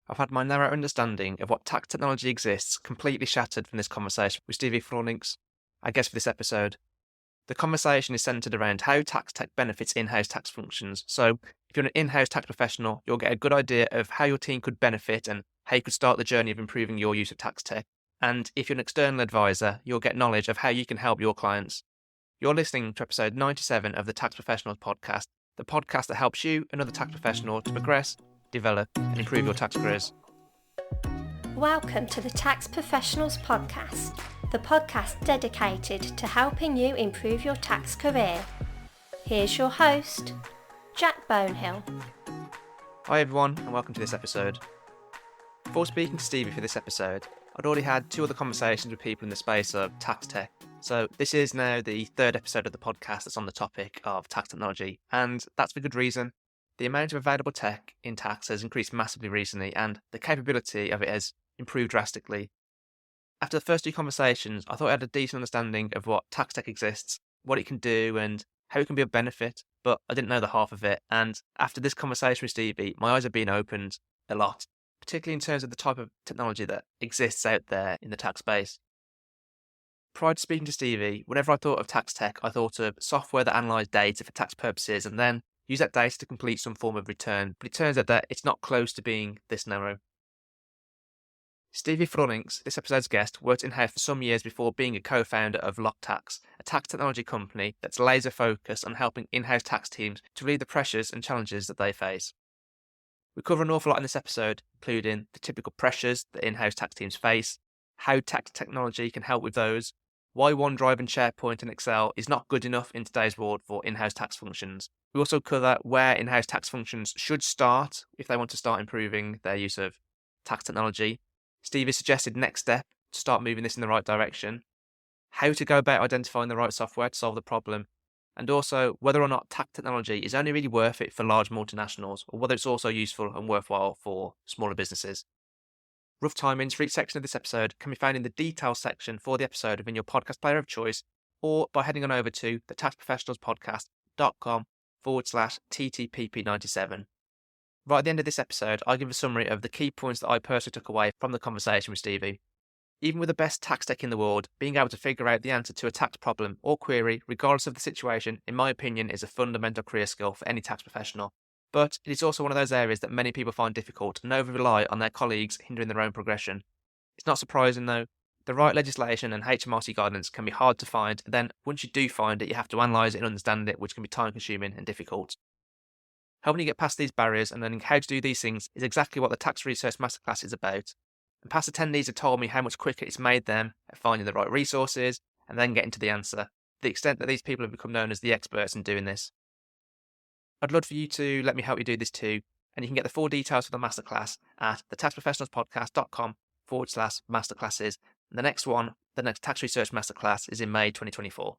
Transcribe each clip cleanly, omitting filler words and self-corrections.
I've had my narrow understanding of what tax technology exists completely shattered from this conversation with Stevi Frooni, our guest for this episode. The conversation is centered around how tax tech benefits in-house tax functions. So, if you're an in-house tax professional, you'll get a good idea of how your team could benefit and how you could start the journey of improving your use of tax tech. And if you're an external advisor, you'll get knowledge of how you can help your clients. You're listening to episode 97 of the Tax Professionals podcast, the podcast that helps you and other tax professionals to progress, develop, and improve your tax careers. Welcome to the Tax Professionals podcast, the podcast dedicated to helping you improve your tax career. Here's your host, Jack Bonehill. Hi everyone, and welcome to this episode. Before speaking to Stevi for this episode, I'd already had two other conversations with people in the space of tax tech. So this is now the third episode of the podcast that's on the topic of tax technology, and that's for good reason. The amount of available tech in tax has increased massively recently, and the capability of it has improved drastically. After the first two conversations, I thought I had a decent understanding of what tax tech exists, what it can do, and how it can be of benefit, but I didn't know the half of it. And after this conversation with Stevi, my eyes have been opened a lot, particularly in terms of the type of technology that exists out there in the tax space. Prior to speaking to Stevi, whenever I thought of tax tech, I thought of software that analysed data for tax purposes and then use that data to complete some form of return, but it turns out that it's not close to being this narrow. Stevi Frooni, this episode's guest, worked in-house for some years before being a co-founder of LockTax, a tax technology company that's laser-focused on helping in-house tax teams to relieve the pressures and challenges that they face. We cover an awful lot in this episode, including the typical pressures that in-house tax teams face, how tax technology can help with those, why OneDrive and Sharepoint and Excel is not good enough in today's world for in-house tax functions. We also cover where in-house tax functions should start if they want to start improving their use of tax technology. Steve has suggested next step to start moving this in the right direction, how to go about identifying the right software to solve the problem, and also whether or not tax technology is only really worth it for large multinationals or whether it's also useful and worthwhile for smaller businesses. Rough timings for each section of this episode can be found in the details section for the episode within your podcast player of choice or by heading on over to the taxprofessionalspodcast.com/TTPP97. Right at the end of this episode, I give a summary of the key points that I personally took away from the conversation with Stevi. Even with the best tax tech in the world, being able to figure out the answer to a tax problem or query, regardless of the situation, in my opinion, is a fundamental career skill for any tax professional. But it is also one of those areas that many people find difficult and over-rely on their colleagues, hindering their own progression. It's not surprising though. The right legislation and HMRC guidance can be hard to find, and then once you do find it, you have to analyse it and understand it, which can be time-consuming and difficult. Helping you get past these barriers and learning how to do these things is exactly what the Tax Research Masterclass is about. And past attendees have told me how much quicker it's made them at finding the right resources and then getting to the answer, to the extent that these people have become known as the experts in doing this. I'd love for you to let me help you do this too, and you can get the full details for the masterclass at thetaxprofessionalspodcast.com/masterclasses. And the next Tax Research Masterclass is in May 2024.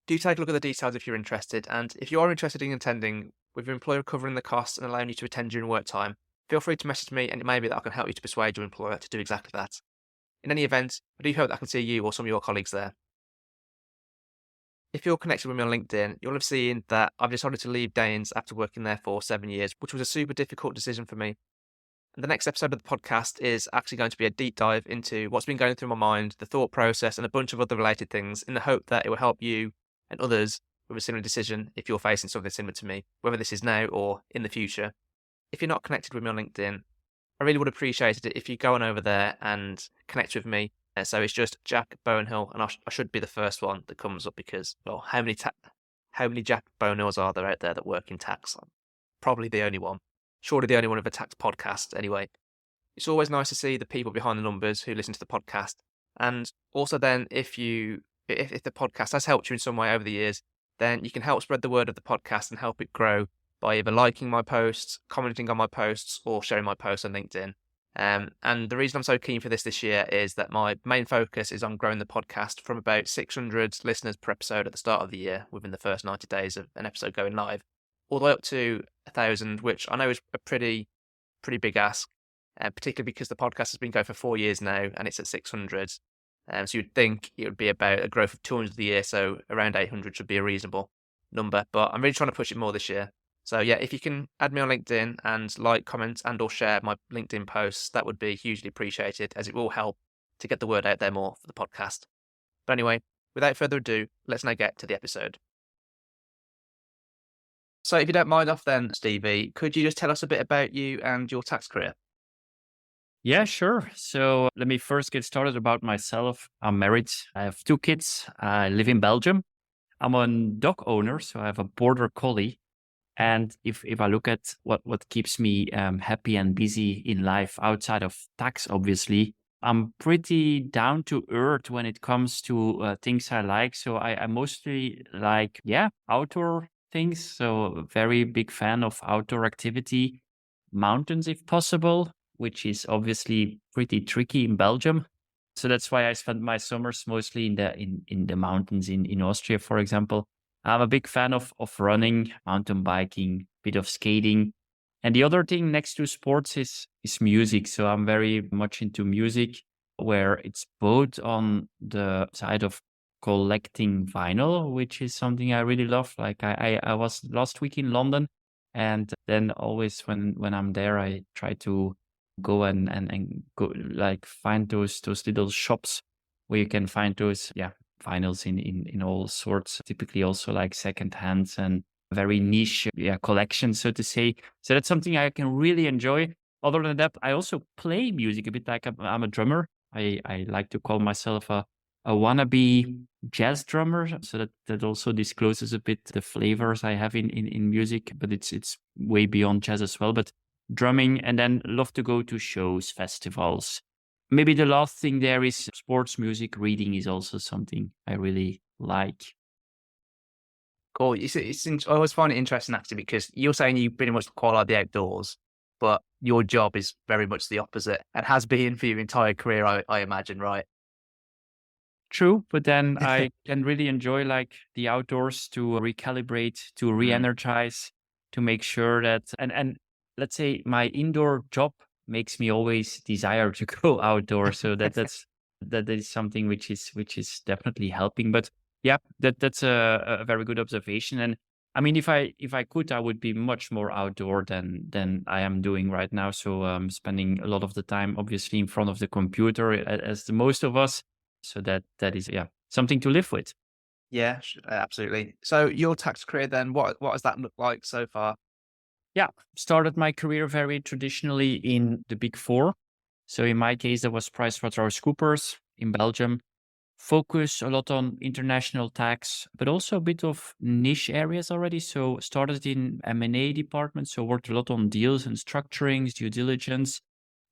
Do take a look at the details if you're interested, and if you are interested in attending, with your employer covering the costs and allowing you to attend during work time, feel free to message me and it may be that I can help you to persuade your employer to do exactly that. In any event, I do hope that I can see you or some of your colleagues there. If you're connected with me on LinkedIn, you'll have seen that I've decided to leave Danes after working there for 7 years, which was a super difficult decision for me. And the next episode of the podcast is actually going to be a deep dive into what's been going through my mind, the thought process, and a bunch of other related things in the hope that it will help you and others with a similar decision if you're facing something similar to me, whether this is now or in the future. If you're not connected with me on LinkedIn, I really would appreciate it if you go on over there and connect with me. So it's just Jack Bonehill, and I should be the first one that comes up because, well, how many Jack Bonehills are there out there that work in tax? I'm probably the only one. Surely the only one of a tax podcast anyway. It's always nice to see the people behind the numbers who listen to the podcast. And also then, if the podcast has helped you in some way over the years, then you can help spread the word of the podcast and help it grow by either liking my posts, commenting on my posts, or sharing my posts on LinkedIn. And the reason I'm so keen for this year is that my main focus is on growing the podcast from about 600 listeners per episode at the start of the year, within the first 90 days of an episode going live, all the way up to 1,000, which I know is a pretty big ask, particularly because the podcast has been going for 4 years now and it's at 600. So you'd think it would be about a growth of 200 a year, so around 800 should be reasonable. number, but I'm really trying to push it more this year. So yeah, if you can add me on LinkedIn and like, comment, and or share my LinkedIn posts, that would be hugely appreciated, as it will help to get the word out there more for the podcast. But anyway, without further ado, let's now get to the episode. So if you don't mind off then, Stevie, could you just tell us a bit about you and your tax career? Yeah, sure. So let me first get started about myself. I'm married. I have 2 kids. I live in Belgium. I'm a dog owner, so I have a border collie. And if I look at what keeps me happy and busy in life outside of tax, obviously, I'm pretty down to earth when it comes to things I like. So I mostly like, outdoor things. So very big fan of outdoor activity, mountains if possible, which is obviously pretty tricky in Belgium. So that's why I spend my summers mostly in the mountains in Austria, for example. I'm a big fan of running, mountain biking, bit of skating. And the other thing next to sports is music. So I'm very much into music, where it's both on the side of collecting vinyl, which is something I really love. Like I was last week in London, and then always when I'm there, I try to go and go like find those little shops where you can find those vinyls in all sorts, typically also like second hands and very niche collections, so to say. So that's something I can really enjoy. Other than that, I also play music a bit. Like I'm a drummer. I like to call myself a wannabe jazz drummer. So that also discloses a bit the flavors I have in music, but it's way beyond jazz as well. But drumming, and then love to go to shows, festivals. Maybe the last thing there is sports music. Reading is also something I really like. Cool. I always find it interesting actually, because you're saying you pretty much quite like the outdoors, but your job is very much the opposite and has been for your entire career, I imagine, right? True, but then I can really enjoy like the outdoors to recalibrate, to re-energize, to make sure that and let's say my indoor job makes me always desire to go outdoors. So that is something which is definitely helping. But yeah, that's a very good observation. And I mean, if I could, I would be much more outdoor than I am doing right now. So spending a lot of the time, obviously, in front of the computer, as the most of us. So that is something to live with. Yeah, absolutely. So your tax career then, what does that look like so far? Yeah, started my career very traditionally in the Big Four. So in my case, that was PricewaterhouseCoopers in Belgium. Focus a lot on international tax, but also a bit of niche areas already. So started in M&A department, so worked a lot on deals and structurings, due diligence,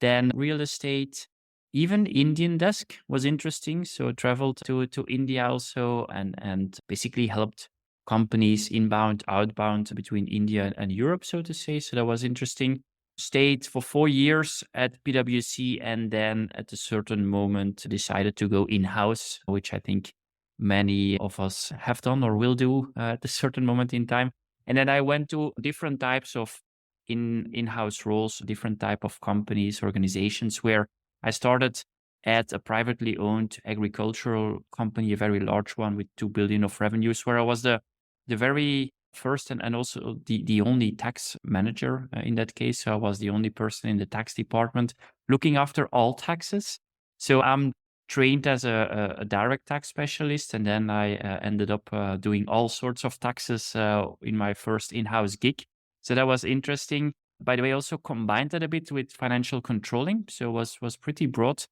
then real estate. Even Indian desk was interesting. So traveled to India also and basically helped companies inbound, outbound between India and Europe, so to say. So that was interesting. Stayed for 4 years at PwC, and then at a certain moment decided to go in-house, which I think many of us have done or will do at a certain moment in time. And then I went to different types of in-house roles, different type of companies, organizations, where I started at a privately owned agricultural company, a very large one with 2 billion of revenues, where I was the very first and also the only tax manager in that case. So I was the only person in the tax department looking after all taxes. So I'm trained as a direct tax specialist, and then I ended up doing all sorts of taxes in my first in-house gig. So that was interesting. By the way, also combined that a bit with financial controlling. So was pretty broad.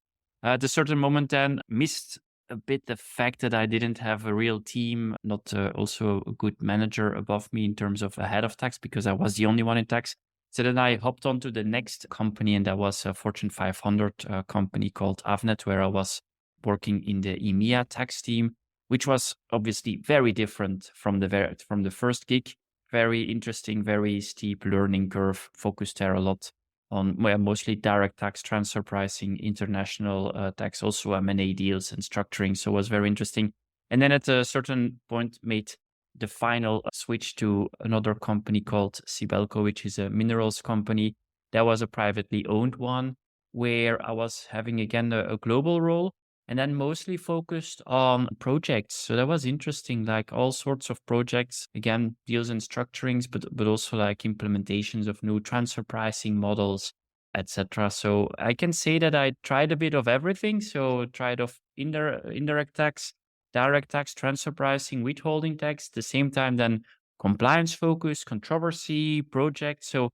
At a certain moment then missed a bit the fact that I didn't have a real team, not also a good manager above me in terms of a head of tax, because I was the only one in tax. So then I hopped on to the next company, and that was a Fortune 500 company called Avnet, where I was working in the EMEA tax team, which was obviously very different from the first gig. Very interesting, very steep learning curve, focused there a lot on mostly direct tax, transfer pricing, international tax, also M&A deals and structuring. So it was very interesting. And then at a certain point made the final switch to another company called Sibelco, which is a minerals company. That was a privately owned one, where I was having again a global role, and then mostly focused on projects. So that was interesting, like all sorts of projects, again, deals and structurings, but also like implementations of new transfer pricing models, etc. So I can say that I tried a bit of everything. So tried of indirect tax, direct tax, transfer pricing, withholding tax, at the same time then compliance focus, controversy, project. So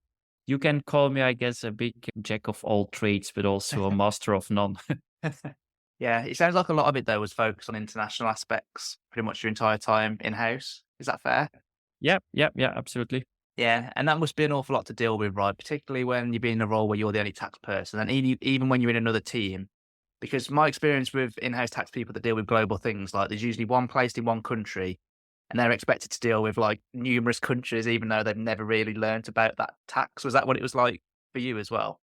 you can call me, I guess, a big jack of all trades, but also a master of none. Yeah, it sounds like a lot of it though was focused on international aspects pretty much your entire time in-house. Is that fair? Yeah, absolutely. Yeah, and that must be an awful lot to deal with, right? Particularly when you're in a role where you're the only tax person, and even when you're in another team. Because my experience with in-house tax people that deal with global things, like there's usually one placed in one country, and they're expected to deal with like numerous countries, even though they've never really learnt about that tax. Was that what it was like for you as well?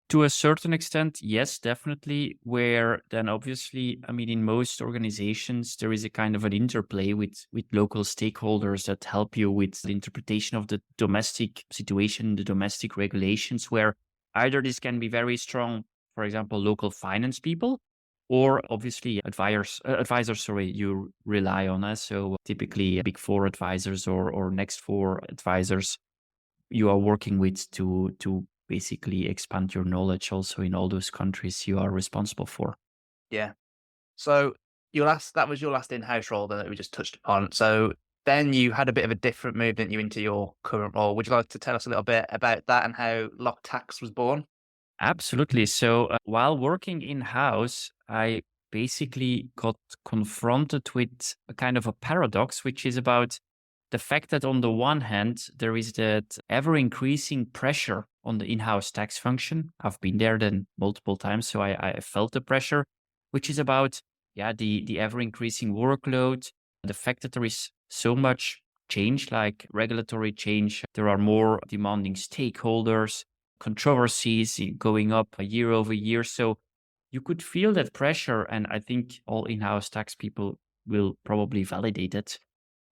To a certain extent, yes, definitely. Where then obviously, I mean, in most organizations, there is a kind of an interplay with local stakeholders that help you with the interpretation of the domestic situation, the domestic regulations, where either this can be very strong, for example, local finance people, or obviously advisors, sorry, you rely on us. So typically big four advisors or next four advisors you are working with to basically expand your knowledge also in all those countries you are responsible for. Yeah. So that was your last in-house role then that we just touched upon. So then you had a bit of a different move, didn't you, into your current role? Would you like to tell us a little bit about that and how Lock Tax was born? Absolutely. So while working in-house, I basically got confronted with a kind of a paradox, which is about the fact that on the one hand, there is that ever increasing pressure on the in-house tax function. I've been there then multiple times, so I felt the pressure, which is about, the ever increasing workload, the fact that there is so much change, like regulatory change. There are more demanding stakeholders, controversies going up year over year. So you could feel that pressure. And I think all in-house tax people will probably validate it.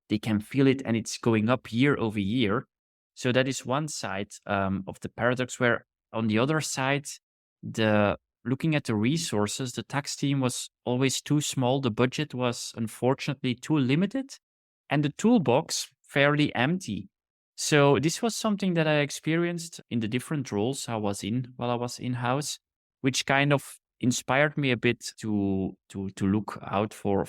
They can feel it and it's going up year over year. So that is one side of the paradox, where on the other side, the looking at the resources, the tax team was always too small. The budget was unfortunately too limited and the toolbox fairly empty. So this was something that I experienced in the different roles I was in while I was in-house, which kind of inspired me a bit to look out for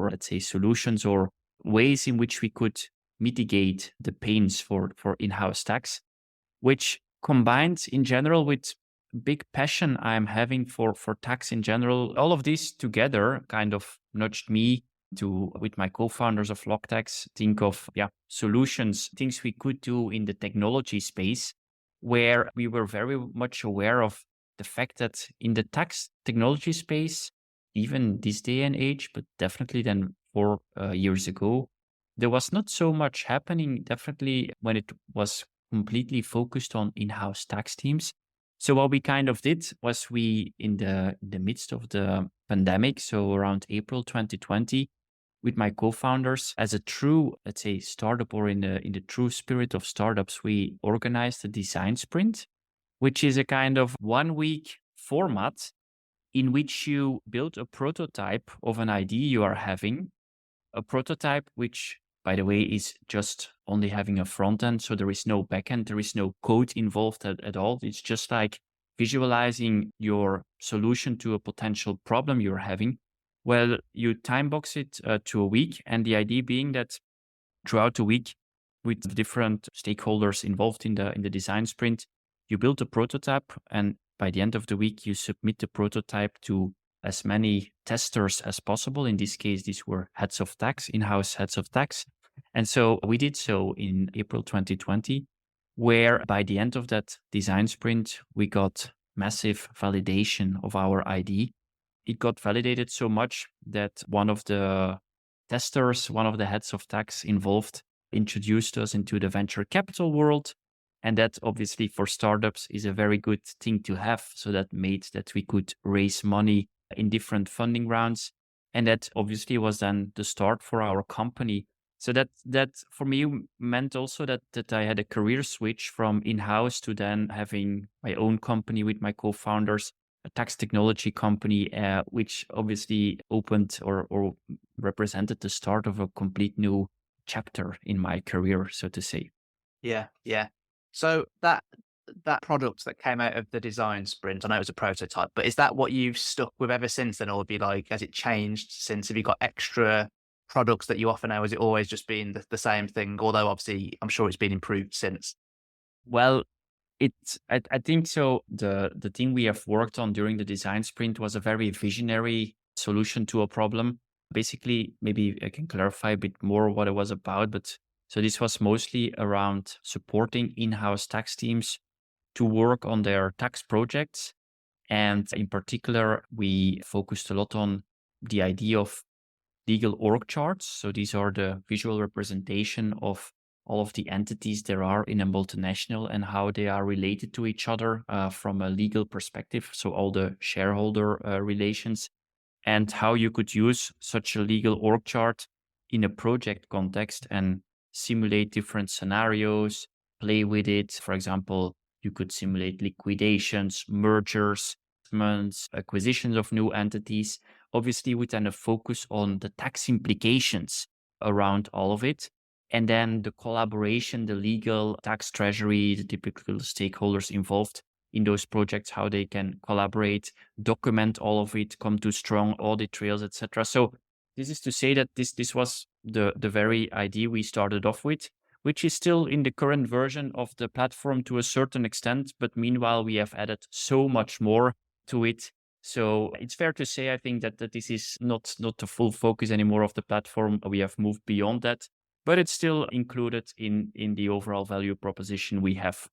let's say solutions or ways in which we could mitigate the pains for in-house tax, which combined in general with big passion I'm having for tax in general. All of this together kind of nudged me to, with my co-founders of LockTax, think of solutions, things we could do in the technology space, where we were very much aware of the fact that in the tax technology space, even this day and age, but definitely then 4 years ago, there was not so much happening, definitely when it was completely focused on in-house tax teams. So what we kind of did was we, in the midst of the pandemic, so around April 2020, with my co-founders, as a true, let's say, startup, or in the true spirit of startups, we organized a design sprint, which is a kind of 1 week format in which you build a prototype of an idea you are having, a prototype which, by the way, is just only having a front end. So there is no back end, there is no code involved at all. It's just like visualizing your solution to a potential problem you're having. Well, you time box it to a week. And the idea being that throughout the week, with the different stakeholders involved in the design sprint, you build a prototype. And by the end of the week, you submit the prototype to as many testers as possible. In this case, these were heads of tax, in-house heads of tax. And so we did so in April 2020, where by the end of that design sprint, we got massive validation of our ID. It got validated so much that one of the testers, one of the heads of tax involved, introduced us into the venture capital world. And that obviously for startups is a very good thing to have. So that made that we could raise money in different funding rounds. And that obviously was then the start for our company. So that for me meant also that I had a career switch from in-house to then having my own company with my co-founders, a tax technology company, which obviously opened or represented the start of a complete new chapter in my career, so to say. Yeah, yeah. So that product that came out of the design sprint, I know it was a prototype, but is that what you've stuck with ever since then, or would be like, has it changed since? Have you got extra products that you offer now? Has it always just been the same thing? Although obviously, I'm sure it's been improved since. Well, I think so. The thing we have worked on during the design sprint was a very visionary solution to a problem. Basically, maybe I can clarify a bit more what it was about. But so this was mostly around supporting in-house tax teams to work on their tax projects. And in particular, we focused a lot on the idea of legal org charts. So these are the visual representation of all of the entities there are in a multinational and how they are related to each other from a legal perspective. So all the shareholder relations and how you could use such a legal org chart in a project context and simulate different scenarios, play with it. For example, you could simulate liquidations, mergers, acquisitions of new entities, obviously with then a focus on the tax implications around all of it. And then the collaboration, the legal, tax, treasury, the typical stakeholders involved in those projects, how they can collaborate, document all of it, come to strong audit trails, etc. So this is to say that this was the very idea we started off with, which is still in the current version of the platform to a certain extent. But meanwhile, we have added so much more to it. So it's fair to say, I think, that this is not the full focus anymore of the platform. We have moved beyond that, but it's still included in the overall value proposition we have.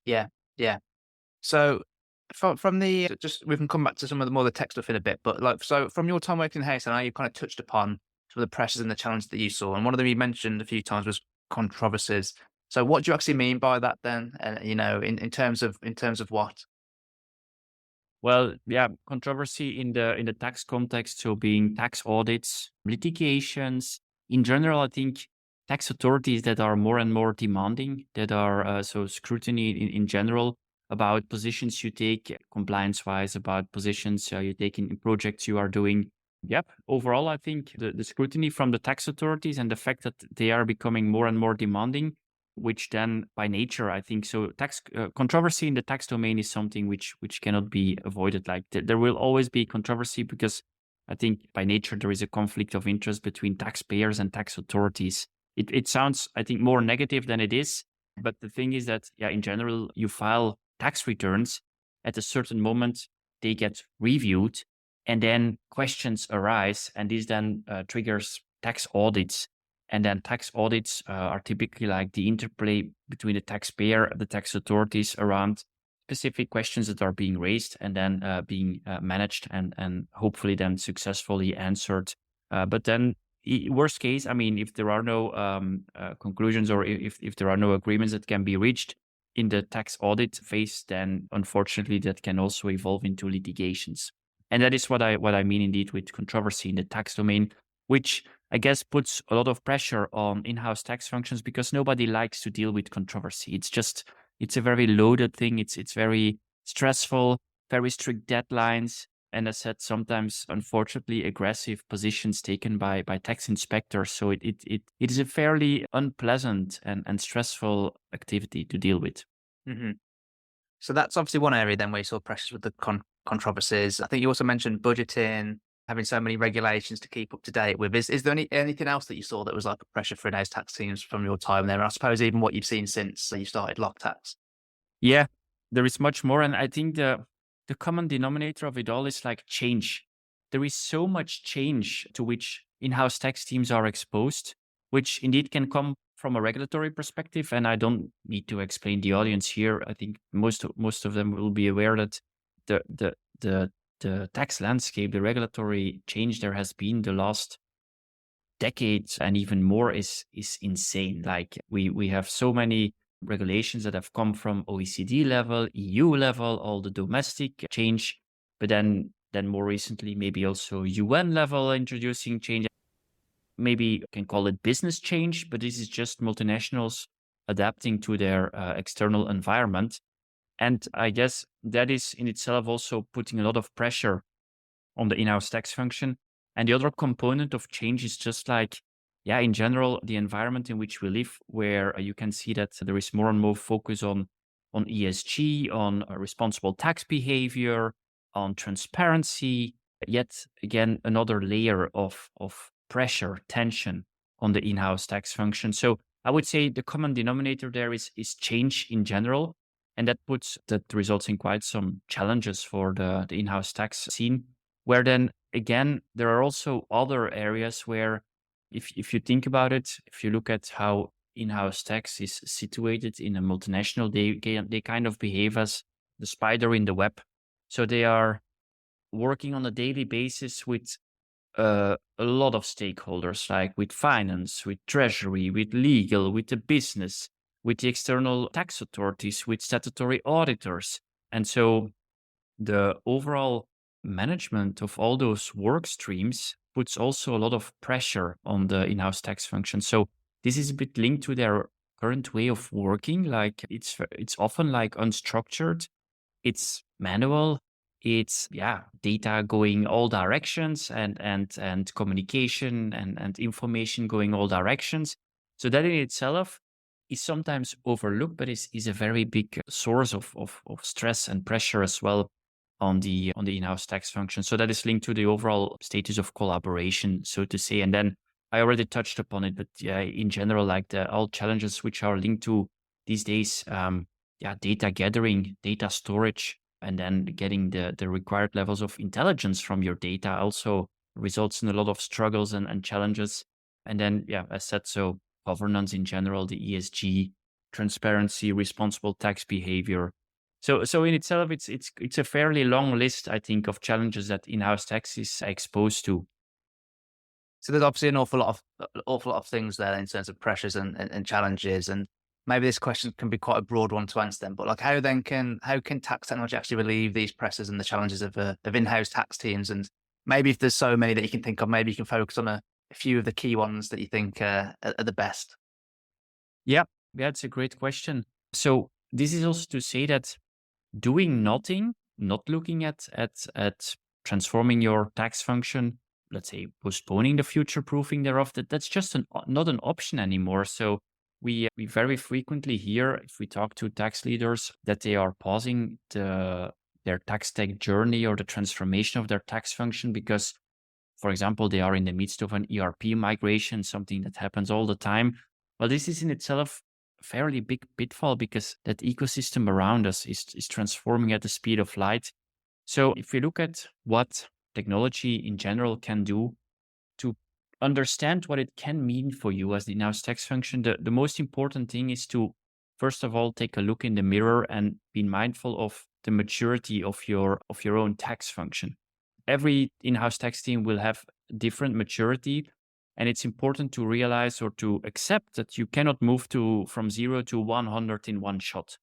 Yeah, yeah. So from the just we can come back to some of the more the tech stuff in a bit, but like so from your time working in house, I know you kind of touched upon some of the pressures and the challenges that you saw, and one of them you mentioned a few times was controversies. So what do you actually mean by that then? In terms of what? Well, yeah, controversy in the tax context, so being tax audits, litigations. In general, I think tax authorities that are more and more demanding, that are so scrutiny in general about positions you take compliance-wise, about positions you take in projects you are doing. Yep. Overall, I think the scrutiny from the tax authorities and the fact that they are becoming more and more demanding, which then by nature, I think so tax controversy in the tax domain is something which cannot be avoided. Like there will always be controversy because I think by nature there is a conflict of interest between taxpayers and tax authorities. It sounds, I think, more negative than it is. But the thing is that, yeah, in general, you file tax returns at a certain moment, they get reviewed, and then questions arise, and this then triggers tax audits. And then tax audits are typically like the interplay between the taxpayer and the tax authorities around specific questions that are being raised and then being managed and hopefully then successfully answered. But then worst case, I mean, if there are no conclusions or if there are no agreements that can be reached in the tax audit phase, then unfortunately that can also evolve into litigations. And that is what I mean indeed with controversy in the tax domain, which I guess puts a lot of pressure on in-house tax functions because nobody likes to deal with controversy. It's a very loaded thing. It's very stressful, very strict deadlines. And as said, sometimes, unfortunately, aggressive positions taken by tax inspectors. So it is a fairly unpleasant and stressful activity to deal with. Mm-hmm. So that's obviously one area then where you saw pressures with the controversies. I think you also mentioned budgeting, having so many regulations to keep up to date with. Is there anything else that you saw that was like a pressure for in-house tax teams from your time there? And I suppose even what you've seen since you started Lock Tax. Yeah, there is much more. And I think the common denominator of it all is like change. There is so much change to which in-house tax teams are exposed, which indeed can come from a regulatory perspective. And I don't need to explain the audience here. I think most of them will be aware that the tax landscape, the regulatory change there has been the last decades and even more is insane. Like we have so many regulations that have come from OECD level, EU level, all the domestic change, but then more recently, maybe also UN level introducing change. Maybe you can call it business change, but this is just multinationals adapting to their external environment. And I guess that is in itself also putting a lot of pressure on the in-house tax function. And the other component of change is just like, in general, the environment in which we live, where you can see that there is more and more focus on ESG, on responsible tax behavior, on transparency. Yet again, another layer of pressure, tension on the in-house tax function. So I would say the common denominator there is change in general. And that results in quite some challenges for the in-house tax scene, where then again, there are also other areas where if you think about it, if you look at how in-house tax is situated in a multinational, they kind of behave as the spider in the web. So they are working on a daily basis with a lot of stakeholders, like with finance, with treasury, with legal, with the business, with the external tax authorities, with statutory auditors. And so the overall management of all those work streams puts also a lot of pressure on the in-house tax function. So this is a bit linked to their current way of working. Like it's often like unstructured, it's manual, it's data going all directions and communication and information going all directions. So that in itself is sometimes overlooked, but is a very big source of stress and pressure as well on the in-house tax function. So that is linked to the overall status of collaboration, so to say. And then I already touched upon it, but in general, like all challenges which are linked to these days, data gathering, data storage, and then getting the required levels of intelligence from your data also results in a lot of struggles and challenges. And then, as said, so governance in general, the ESG, transparency, responsible tax behavior. So in itself, it's a fairly long list, I think, of challenges that in-house tax is exposed to. So there's obviously an awful lot of things there in terms of pressures and challenges. And maybe this question can be quite a broad one to answer then, but like how can tax technology actually relieve these pressures and the challenges of in-house tax teams? And maybe if there's so many that you can think of, maybe you can focus on a few of the key ones that you think are the best. Yeah, it's a great question. So this is also to say that doing nothing, not looking at transforming your tax function, let's say postponing the future proofing thereof, that's just not an option anymore. So we very frequently hear, if we talk to tax leaders, that they are pausing their tax tech journey or the transformation of their tax function because, for example, they are in the midst of an ERP migration, something that happens all the time. Well, this is in itself a fairly big pitfall because that ecosystem around us is transforming at the speed of light. So if we look at what technology in general can do to understand what it can mean for you as the in-house tax function, the most important thing is to, first of all, take a look in the mirror and be mindful of the maturity of your own tax function. Every in-house tax team will have different maturity, and it's important to realize or to accept that you cannot move from 0 to 100 in one shot.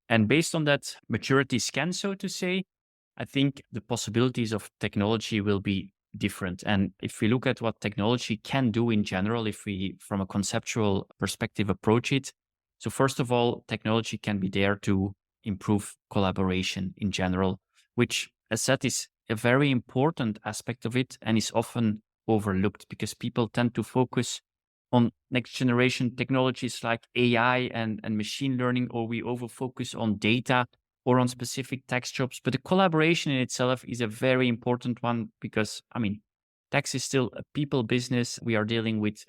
And based on that maturity scan, so to say, I think the possibilities of technology will be different. And if we look at what technology can do in general, if we, from a conceptual perspective, approach it. So first of all, technology can be there to improve collaboration in general, which, as said, is a very important aspect of it and is often overlooked because people tend to focus on next generation technologies like AI and machine learning, or we over focus on data or on specific tax jobs. But the collaboration in itself is a very important one because, tax is still a people business. We are dealing with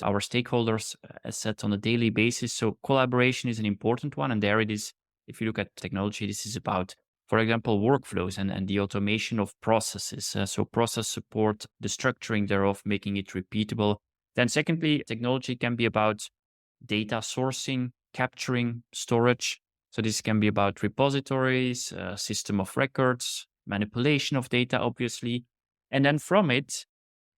our stakeholders, as said, on a daily basis. So collaboration is an important one. And there it is. If you look at technology, this is about, for example, workflows and the automation of processes. So process support, the structuring thereof, making it repeatable. Then secondly, technology can be about data sourcing, capturing, storage. So this can be about repositories, system of records, manipulation of data, obviously. And then from it,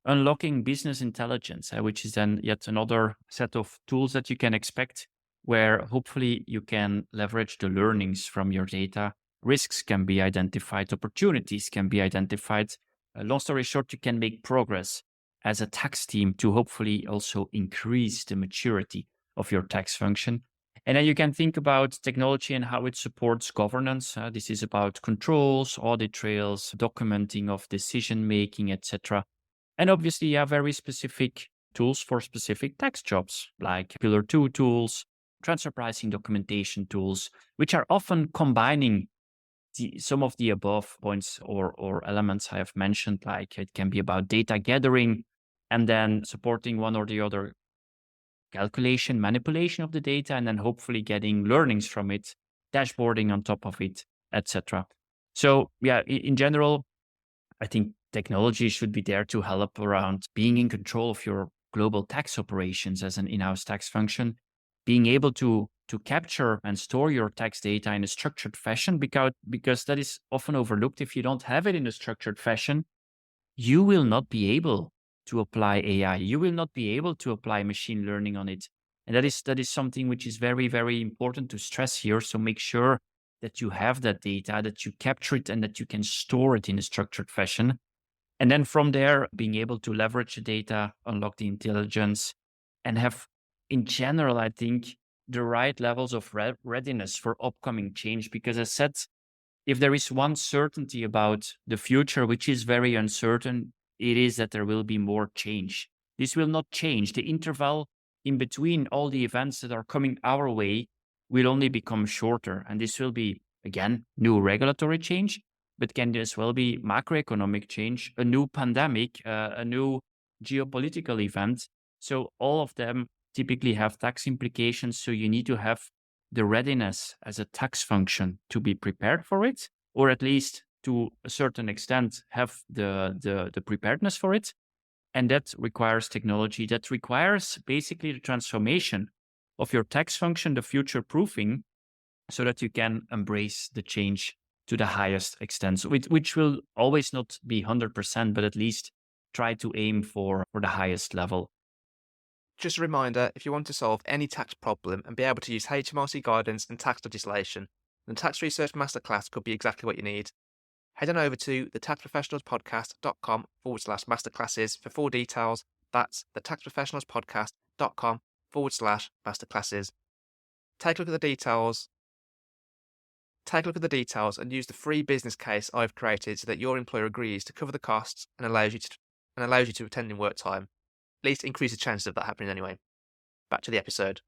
unlocking business intelligence, which is then yet another set of tools that you can expect, where hopefully you can leverage the learnings from your data. Risks can be identified, opportunities can be identified. Long story short, you can make progress as a tax team to hopefully also increase the maturity of your tax function. And then you can think about technology and how it supports governance. This is about controls, audit trails, documenting of decision making, etc. And obviously, you have very specific tools for specific tax jobs, like Pillar 2 tools, transfer pricing documentation tools, which are often combining some of the above points or elements I have mentioned. Like it can be about data gathering and then supporting one or the other calculation, manipulation of the data, and then hopefully getting learnings from it, dashboarding on top of it, etc. So yeah, in general, I think technology should be there to help around being in control of your global tax operations as an in-house tax function, being able to capture and store your tax data in a structured fashion, because that is often overlooked. If you don't have it in a structured fashion, you will not be able to apply AI. You will not be able to apply machine learning on it. And that is something which is very, very important to stress here. So make sure that you have that data, that you capture it, and that you can store it in a structured fashion. And then from there, being able to leverage the data, unlock the intelligence, and have, in general, I think, the right levels of readiness for upcoming change. Because as said, if there is one certainty about the future, which is very uncertain, it is that there will be more change. This will not change. The interval in between all the events that are coming our way will only become shorter. And this will be, again, new regulatory change, but can as well be macroeconomic change, a new pandemic, a new geopolitical event. So all of them typically have tax implications. So you need to have the readiness as a tax function to be prepared for it, or at least to a certain extent have the preparedness for it. And that requires technology. That requires basically the transformation of your tax function, the future proofing, so that you can embrace the change to the highest extent, which will always not be 100%, but at least try to aim for the highest level. Just a reminder, if you want to solve any tax problem and be able to use HMRC guidance and tax legislation, then Tax Research Masterclass could be exactly what you need. Head on over to thetaxprofessionalspodcast.com/masterclasses for full details. That's thetaxprofessionalspodcast.com/masterclasses. Take a look at the details. Take a look at the details and use the free business case I've created so that your employer agrees to cover the costs and allows you to attend in work time. At least increase the chances of that happening anyway. Back to the episode.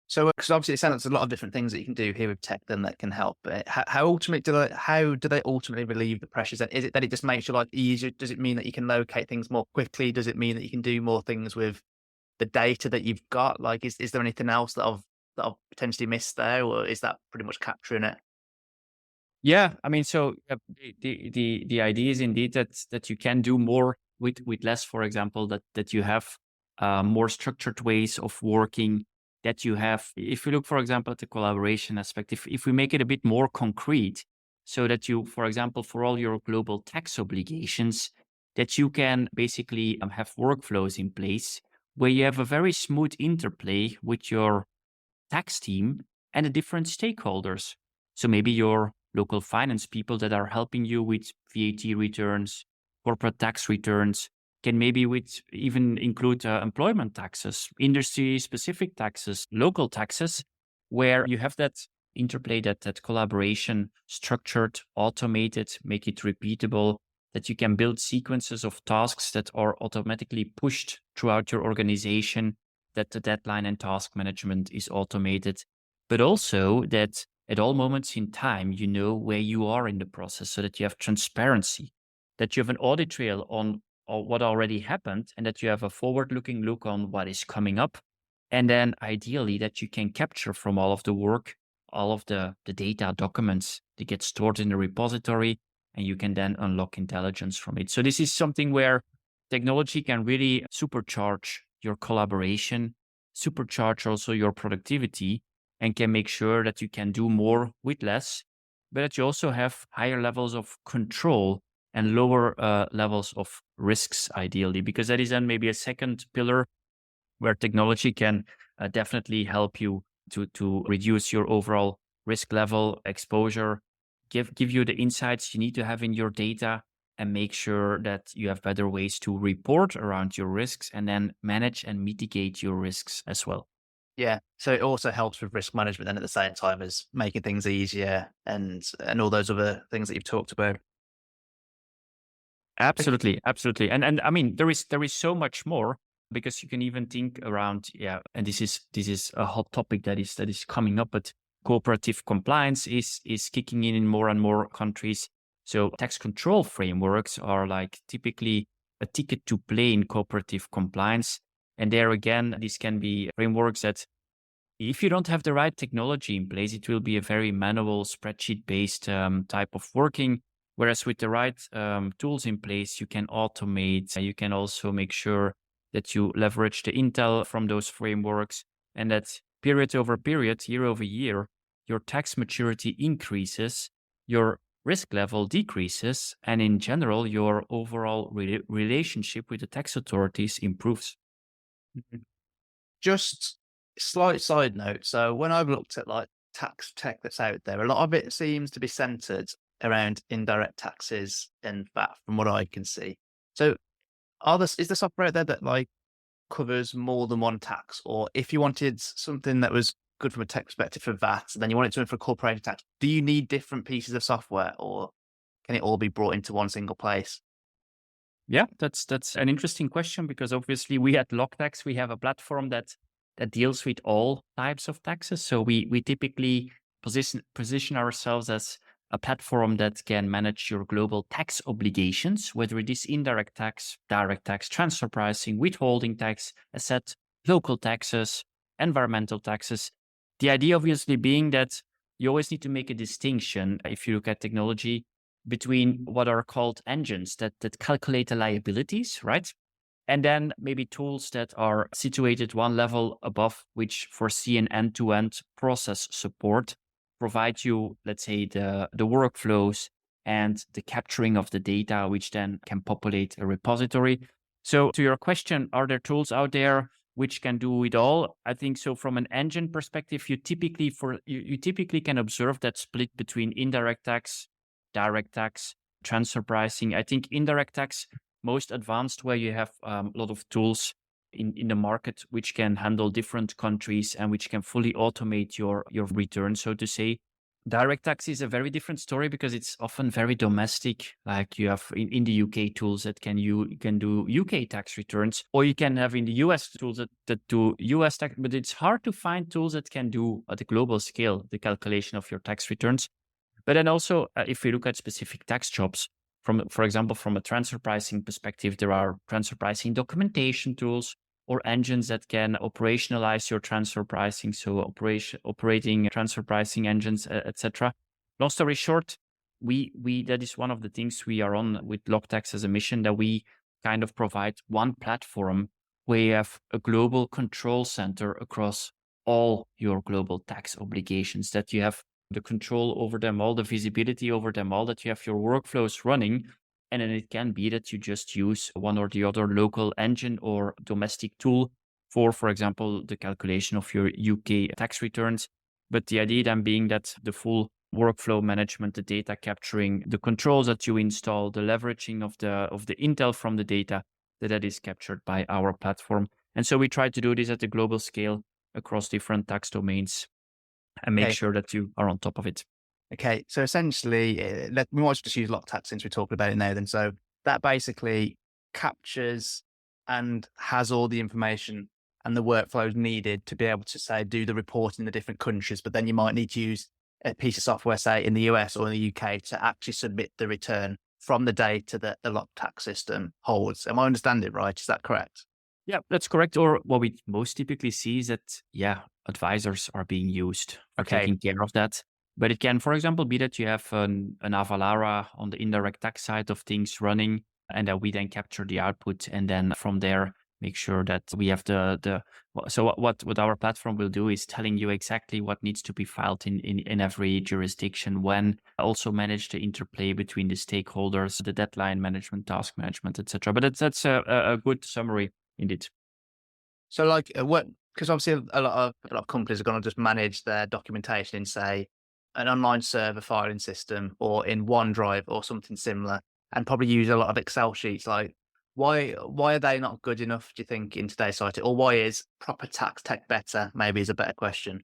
So, because obviously it sounds like there's a lot of different things that you can do here with tech then that can help. But how do they ultimately relieve the pressures? Is it that it just makes your life easier? Does it mean that you can locate things more quickly? Does it mean that you can do more things with the data that you've got? Like, is there anything else that I've potentially missed there, or is that pretty much capturing it? Yeah, I mean, so the idea is indeed that you can do more with less. For example, that you have more structured ways of working. That you have, if you look, for example, at the collaboration aspect, if we make it a bit more concrete, so that you, for example, for all your global tax obligations, that you can basically have workflows in place where you have a very smooth interplay with your tax team and the different stakeholders. So maybe your local finance people that are helping you with VAT returns, corporate tax returns, can maybe even include employment taxes, industry-specific taxes, local taxes, where you have that interplay, that collaboration, structured, automated, make it repeatable, that you can build sequences of tasks that are automatically pushed throughout your organization, that the deadline and task management is automated, but also that at all moments in time, you know where you are in the process, so that you have transparency, that you have an audit trail on what already happened, and that you have a forward-looking look on what is coming up. And then ideally that you can capture from all of the work, all of the data documents that get stored in the repository, and you can then unlock intelligence from it. So this is something where technology can really supercharge your collaboration, supercharge also your productivity, and can make sure that you can do more with less, but that you also have higher levels of control and lower levels of risks, ideally, because that is then maybe a second pillar where technology can definitely help you to reduce your overall risk level exposure, give you the insights you need to have in your data, and make sure that you have better ways to report around your risks and then manage and mitigate your risks as well. Yeah. So it also helps with risk management then at the same time as making things easier and all those other things that you've talked about. Ok- Absolutely, absolutely. And I mean there is so much more because you can even think around, yeah, and this is a hot topic that is coming up, but cooperative compliance is kicking in more and more countries. So tax control frameworks are like typically a ticket to play in cooperative compliance. And there again, these can be frameworks that if you don't have the right technology in place, it will be a very manual spreadsheet based type of working. Whereas with the right tools in place, you can automate. You can also make sure that you leverage the intel from those frameworks and that period over period, year over year, your tax maturity increases, your risk level decreases, and in general, your overall relationship with the tax authorities improves. Mhm. Just slight side note. So when I've looked at like tax tech that's out there, a lot of it seems to be centered around indirect taxes and VAT from what I can see. So is the software out there that like covers more than one tax? Or if you wanted something that was good from a tech perspective for VAT, and then you want it to run for corporate tax, do you need different pieces of software or can it all be brought into one single place? Yeah, that's an interesting question because obviously we at LogTax we have a platform that deals with all types of taxes. So we typically position ourselves as a platform that can manage your global tax obligations, whether it is indirect tax, direct tax, transfer pricing, withholding tax, asset, local taxes, environmental taxes. The idea obviously being that you always need to make a distinction if you look at technology between what are called engines that calculate the liabilities, right? And then maybe tools that are situated one level above, which foresee an end-to-end process support, provide you, let's say, the workflows and the capturing of the data, which then can populate a repository. So to your question, are there tools out there which can do it all? I think so. From an engine perspective, you typically can observe that split between indirect tax, direct tax, transfer pricing. I think indirect tax most advanced where you have a lot of tools in the market which can handle different countries and which can fully automate your return, so to say. Direct tax is a very different story because it's often very domestic. Like you have in the UK tools that you can do UK tax returns, or you can have in the US tools that do US tax, but it's hard to find tools that can do at a global scale the calculation of your tax returns. But then also, if we look at specific tax jobs, for example, from a transfer pricing perspective, there are transfer pricing documentation tools or engines that can operationalize your transfer pricing. So operating transfer pricing engines, etc. Long story short, we that is one of the things we are on with LogTax as a mission, that we kind of provide one platform where you have a global control center across all your global tax obligations, that you have the control over them all, the visibility over them all, that you have your workflows running. And then it can be that you just use one or the other local engine or domestic tool for example, the calculation of your UK tax returns. But the idea then being that the full workflow management, the data capturing, the controls that you install, the leveraging of the intel from the data, that is captured by our platform. And so we try to do this at a global scale across different tax domains and make Okay. sure that you are on top of it. Okay. So essentially, we might just use Locktax since we're talking about it now then. So that basically captures and has all the information and the workflows needed to be able to say, do the report in the different countries, but then you might need to use a piece of software, say in the US or in the UK, to actually submit the return from the data that the Locktax system holds. Am I understanding it right? Is that correct? Yeah, that's correct. Or what we most typically see is that, yeah, advisors are being used for Okay. taking care of that. But it can, for example, be that you have an Avalara on the indirect tax side of things running, and that we then capture the output, and then from there make sure that we have so what our platform will do is telling you exactly what needs to be filed in every jurisdiction, when also manage the interplay between the stakeholders, the deadline management, task management, etc. But that's a good summary indeed. So like what, because obviously a lot of companies are going to just manage their documentation in, say, an online server filing system or in OneDrive or something similar, and probably use a lot of Excel sheets. Like Why are they not good enough, do you think, in today's society? Or why is proper tax tech better? Maybe is a better question.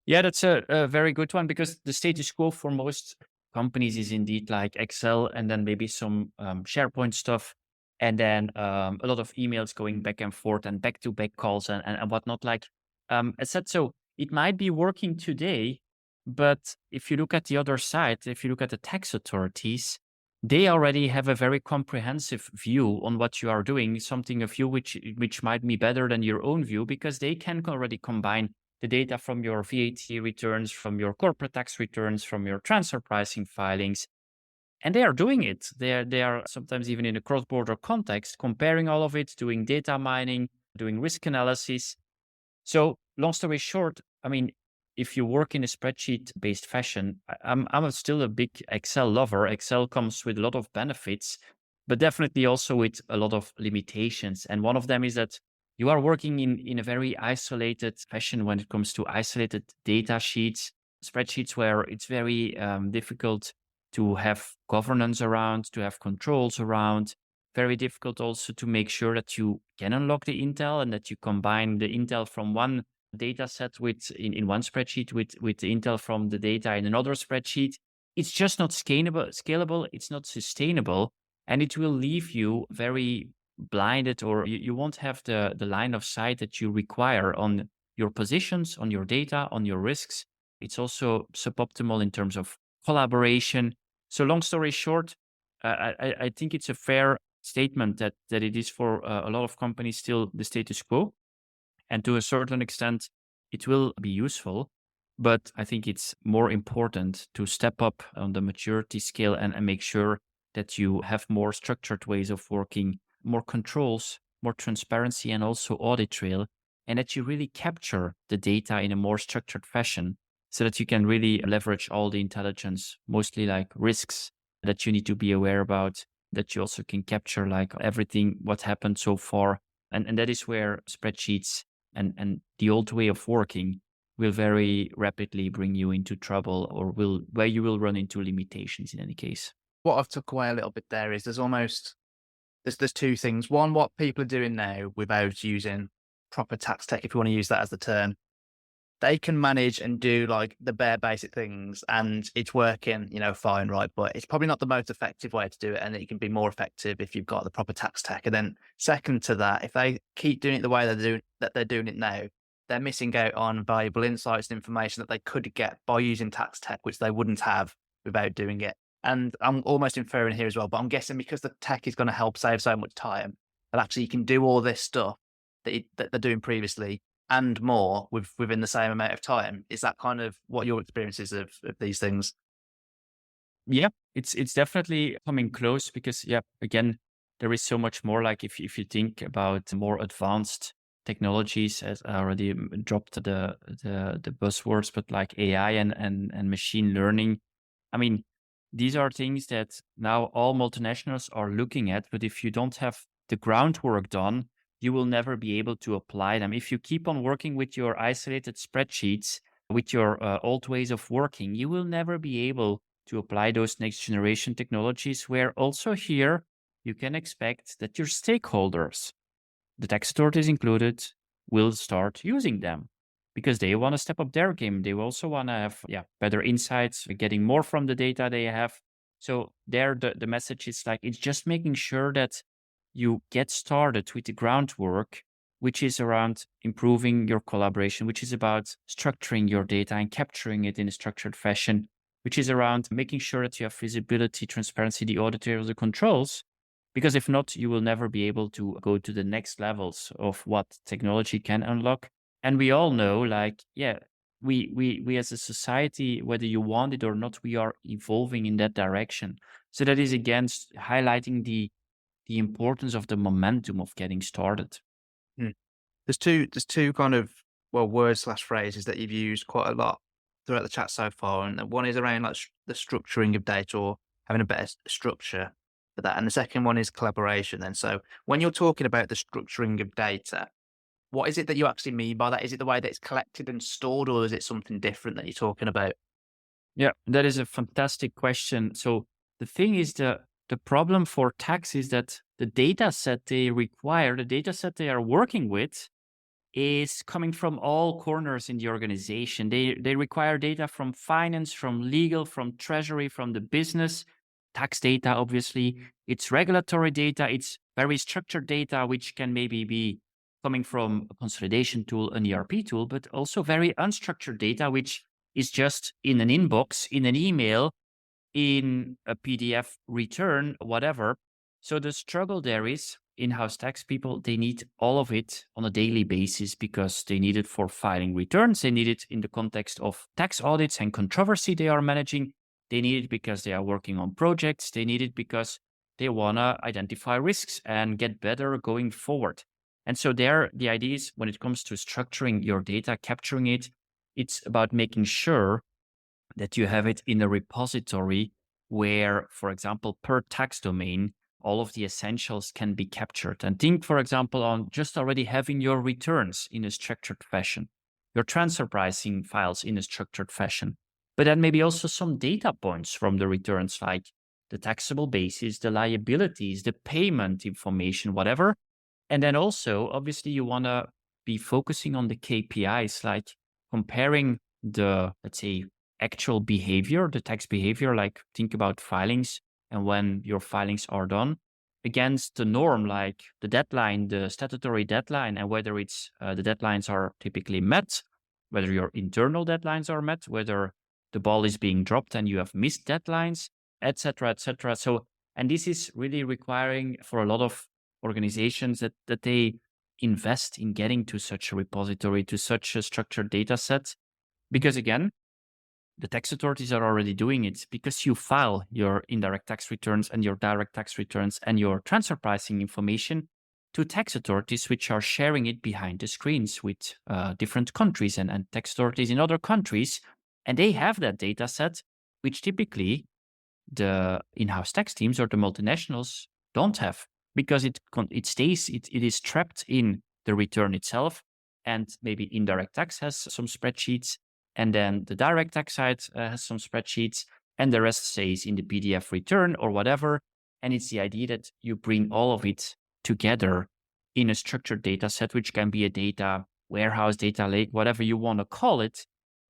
Yeah, that's a very good one, because the status quo for most companies is indeed like Excel, and then maybe some SharePoint stuff, and then a lot of emails going back and forth and back-to-back calls and whatnot. Like I said, so it might be working today, but if you look at the other side, if you look at the tax authorities, they already have a very comprehensive view on what you are doing, something of you which might be better than your own view, because they can already combine the data from your VAT returns, from your corporate tax returns, from your transfer pricing filings. And they are doing it. They are sometimes even in a cross-border context, comparing all of it, doing data mining, doing risk analysis. So long story short, I mean, if you work in a spreadsheet-based fashion, I'm still a big Excel lover. Excel comes with a lot of benefits, but definitely also with a lot of limitations. And one of them is that you are working in a very isolated fashion when it comes to isolated data sheets, spreadsheets where it's very difficult to have governance around, to have controls around. Very difficult also to make sure that you can unlock the intel and that you combine the intel from one data set with in one spreadsheet with the intel from the data in another spreadsheet. It's just not scalable, it's not sustainable, and it will leave you very blinded, or you won't have the line of sight that you require on your positions, on your data, on your risks. It's also suboptimal in terms of collaboration. So long story short, I think it's a fair statement that it is for a lot of companies still the status quo, and to a certain extent it will be useful, but I think it's more important to step up on the maturity scale and make sure that you have more structured ways of working, more controls, more transparency, and also audit trail, and that you really capture the data in a more structured fashion so that you can really leverage all the intelligence, mostly like risks that you need to be aware about, that you also can capture like everything what happened so far. And that is where spreadsheets and the old way of working will very rapidly bring you into trouble, or where you will run into limitations in any case. What I've took away a little bit there is there's two things. One, what people are doing now without using proper tax tech, if you want to use that as the term, they can manage and do like the bare basic things and it's working, fine, right? But it's probably not the most effective way to do it. And it can be more effective if you've got the proper tax tech. And then second to that, if they keep doing it the way they're doing it now, they're missing out on valuable insights and information that they could get by using tax tech, which they wouldn't have without doing it. And I'm almost inferring here as well, but I'm guessing because the tech is going to help save so much time, and actually you can do all this stuff that they're doing previously and more within the same amount of time. Is that kind of what your experience is of these things? Yeah, it's definitely coming close, because again, there is so much more. Like if you think about more advanced technologies, as I already dropped the buzzwords, but like AI and machine learning. I mean, these are things that now all multinationals are looking at, but if you don't have the groundwork done, you will never be able to apply them. If you keep on working with your isolated spreadsheets, with your old ways of working, you will never be able to apply those next generation technologies, where also here you can expect that your stakeholders, the tax authorities included, will start using them, because they want to step up their game. They also want to have better insights, getting more from the data they have. So there, the message is like, it's just making sure that you get started with the groundwork, which is around improving your collaboration, which is about structuring your data and capturing it in a structured fashion, which is around making sure that you have visibility, transparency, the audit trail, the controls. Because if not, you will never be able to go to the next levels of what technology can unlock. And we all know, like, we as a society, whether you want it or not, we are evolving in that direction. So that is again highlighting the importance of the momentum of getting started. There's two kind of words/phrases that you've used quite a lot throughout the chat so far, and one is around like the structuring of data, or having a better structure for that, and the second one is collaboration. And so when you're talking about the structuring of data, what is it that you actually mean by that? Is it the way that it's collected and stored, or is it something different that you're talking about? Yeah, that is a fantastic question. So the thing is, the problem for tax is that the data set they require, the data set they are working with, is coming from all corners in the organization. They require data from finance, from legal, from treasury, from the business, tax data, obviously. It's regulatory data. It's very structured data, which can maybe be coming from a consolidation tool, an ERP tool, but also very unstructured data, which is just in an inbox, in an email, in a PDF return, whatever. So the struggle there is in-house tax people, they need all of it on a daily basis because they need it for filing returns. They need it in the context of tax audits and controversy they are managing. They need it because they are working on projects. They need it because they want to identify risks and get better going forward. And so there, the idea is when it comes to structuring your data, capturing it, it's about making sure that you have it in a repository where, for example, per tax domain, all of the essentials can be captured. And think, for example, on just already having your returns in a structured fashion, your transfer pricing files in a structured fashion, but then maybe also some data points from the returns, like the taxable basis, the liabilities, the payment information, whatever. And then also, obviously, you want to be focusing on the KPIs, like comparing the, let's say, actual behavior, the tax behavior, like think about filings and when your filings are done against the norm, like the deadline, the statutory deadline, and whether it's the deadlines are typically met, whether your internal deadlines are met, whether the ball is being dropped and you have missed deadlines, etc., etc. So, and this is really requiring for a lot of organizations that they invest in getting to such a repository, to such a structured data set, because again, the tax authorities are already doing it because you file your indirect tax returns and your direct tax returns and your transfer pricing information to tax authorities, which are sharing it behind the screens with different countries and tax authorities in other countries. And they have that data set, which typically the in-house tax teams or the multinationals don't have, because it is trapped in the return itself. And maybe indirect tax has some spreadsheets, and then the direct tax side has some spreadsheets, and the rest stays in the PDF return or whatever. And it's the idea that you bring all of it together in a structured data set, which can be a data warehouse, data lake, whatever you want to call it,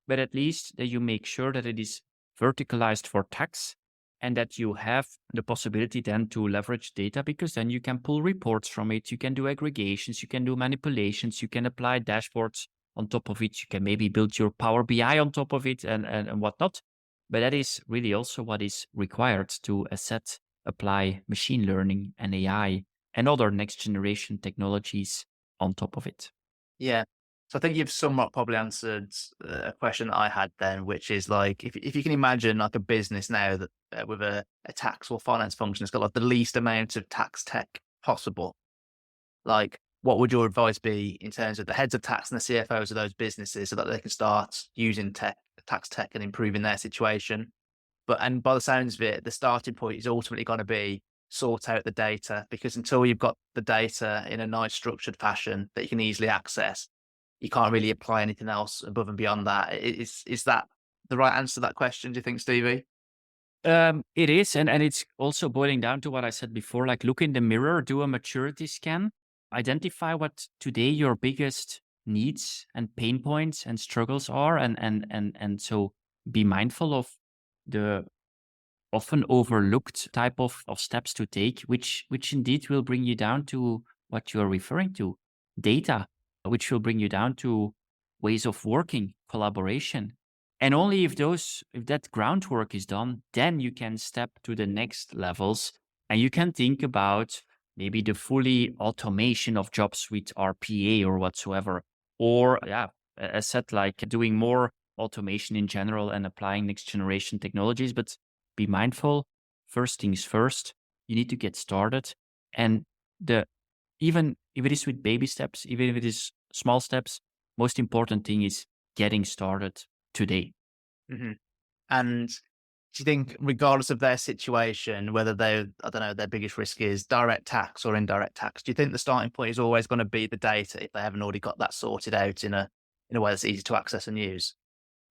but at least that you make sure that it is verticalized for tax and that you have the possibility then to leverage data, because then you can pull reports from it, you can do aggregations, you can do manipulations, you can apply dashboards on top of it. You can maybe build your Power BI on top of it and whatnot. But that is really also what is required to apply machine learning and AI and other next generation technologies on top of it. Yeah. So I think you've somewhat probably answered a question that I had then, which is like, if you can imagine like a business now that with a tax or finance function, it's got like the least amount of tax tech possible. Like, what would your advice be in terms of the heads of tax and the CFOs of those businesses so that they can start using tax tech and improving their situation? And by the sounds of it, the starting point is ultimately going to be sort out the data, because until you've got the data in a nice structured fashion that you can easily access, you can't really apply anything else above and beyond that. Is that the right answer to that question, do you think, Stevie? It is, and it's also boiling down to what I said before, like look in the mirror, do a maturity scan, identify what today your biggest needs and pain points and struggles are, and so be mindful of the often overlooked type of steps to take, which indeed will bring you down to what you are referring to, data, which will bring you down to ways of working, collaboration. And only if that groundwork is done, then you can step to the next levels and you can think about maybe the fully automation of jobs with RPA or whatsoever. Or, as said, like doing more automation in general and applying next generation technologies. But be mindful, first things first, you need to get started. And even if it is with baby steps, even if it is small steps, most important thing is getting started today. Mm-hmm. And do you think, regardless of their situation, whether their biggest risk is direct tax or indirect tax, do you think the starting point is always going to be the data if they haven't already got that sorted out in a way that's easy to access and use?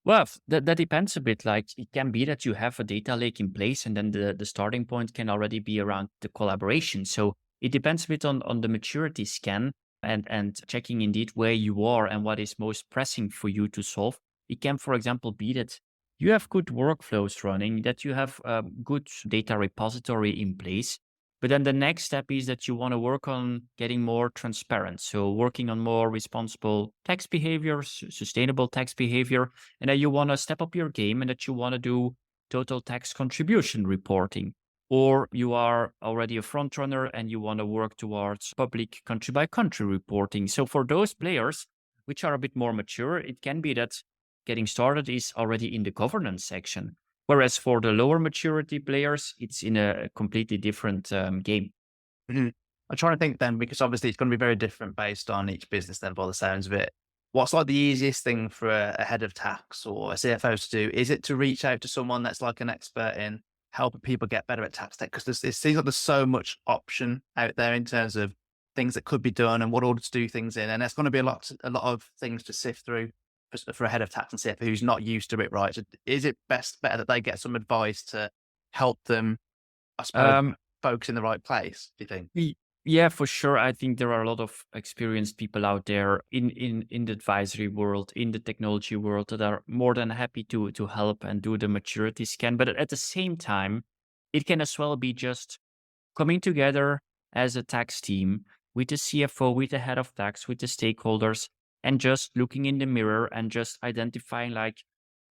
Well, that depends a bit. Like it can be that you have a data lake in place and then the starting point can already be around the collaboration. So it depends a bit on the maturity scan and checking indeed where you are and what is most pressing for you to solve. It can, for example, be that you have good workflows running, that you have a good data repository in place. But then the next step is that you want to work on getting more transparent. So working on more responsible tax behavior, sustainable tax behavior, and that you want to step up your game and that you want to do total tax contribution reporting. Or you are already a front runner and you want to work towards public country by country reporting. So for those players which are a bit more mature, it can be that getting started is already in the governance section. Whereas for the lower maturity players, it's in a completely different game. Mhm. I'm trying to think then, because obviously it's going to be very different based on each business then, by the sounds of it. What's like the easiest thing for a head of tax or a CFO to do? Is it to reach out to someone that's like an expert in helping people get better at tax tech? Because it seems like there's so much option out there in terms of things that could be done and what order to do things in. And there's going to be a lot of things to sift through for a head of tax and CFO who's not used to it, right? So is it better that they get some advice to help them, I suppose, Um, focus in the right place, do you think? y- yeah, for sure. I think there are a lot of experienced people out there in the advisory world, in the technology world that are more than happy to help and do the maturity scan. But at the same time, it can as well be just coming together as a tax team with the CFO, with the head of tax, with the stakeholders, and just looking in the mirror and just identifying like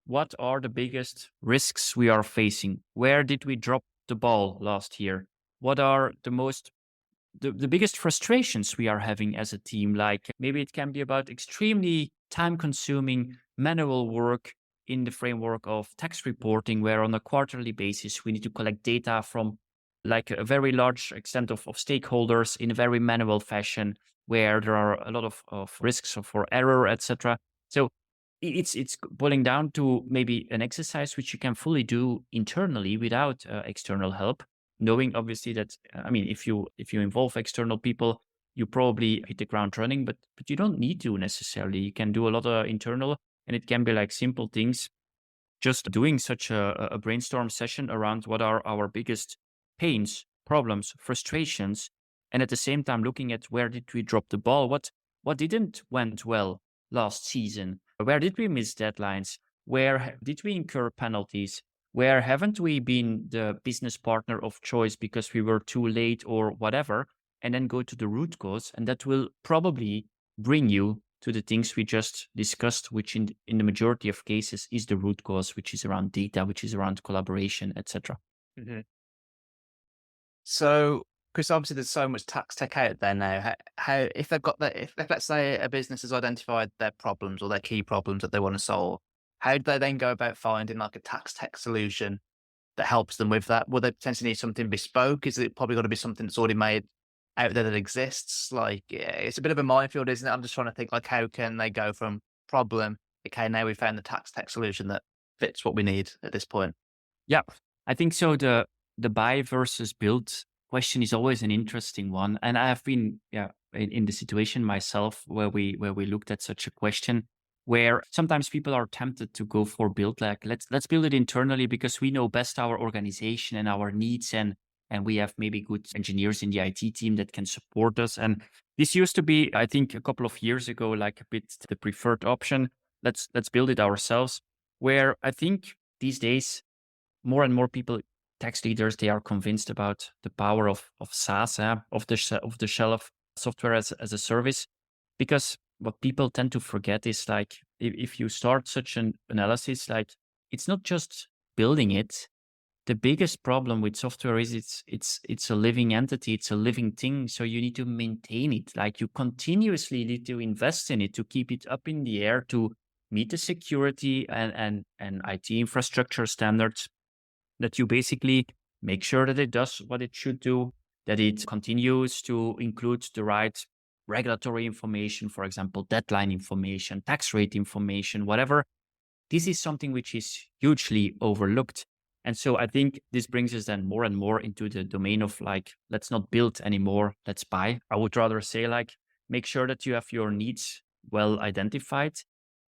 what are the biggest risks we are facing? Where did we drop the ball last year? What are the biggest frustrations we are having as a team? Like maybe it can be about extremely time consuming manual work in the framework of tax reporting, where on a quarterly basis, we need to collect data from like a very large extent of stakeholders in a very manual fashion, where there are a lot of risks for error, etc. So it's boiling down to maybe an exercise which you can fully do internally without external help, knowing obviously that I mean, if you involve external people, you probably hit the ground running, but you don't need to necessarily. You can do a lot of internal, and it can be like simple things, just doing such a brainstorm session around what are our biggest pains, problems, frustrations, and at the same time looking at where did we drop the ball, what didn't went well last season, where did we miss deadlines, where did we incur penalties, where haven't we been the business partner of choice because we were too late or whatever, and then go to the root cause, and that will probably bring you to the things we just discussed, which in the majority of cases is the root cause, which is around data, which is around collaboration, etc. Mhm. So, because obviously there's so much tax tech out there now, how if they've got that, if let's say a business has identified their problems or their key problems that they want to solve, how do they then go about finding like a tax tech solution that helps them with that? Will they potentially need something bespoke? Is it probably got to be something that's already made out there that exists? Like, yeah, it's a bit of a minefield, isn't it? I'm just trying to think like, how can they go from problem, okay, now we found the tax tech solution that fits what we need at this point. Yeah, I think so. The buy versus build question is always an interesting one, and I have been in the situation myself where we looked at such a question, where sometimes people are tempted to go for build, like let's build it internally because we know best our organization and our needs, and we have maybe good engineers in the IT team that can support us. And this used to be, I think, a couple of years ago, like a bit the preferred option. Let's build it ourselves. Where I think these days more and more people, tax leaders, they are convinced about the power of SaaS, of the shelf software as a service, because what people tend to forget is like if you start such an analysis, like it's not just building it. The biggest problem with software is it's a living entity, it's a living thing. So you need to maintain it. Like you continuously need to invest in it to keep it up in the air, to meet the security and IT infrastructure standards, that you basically make sure that it does what it should do, that it continues to include the right regulatory information, for example, deadline information, tax rate information, whatever. This is something which is hugely overlooked. And so I think this brings us then more and more into the domain of like, let's not build anymore, let's buy. I would rather say like, make sure that you have your needs well identified,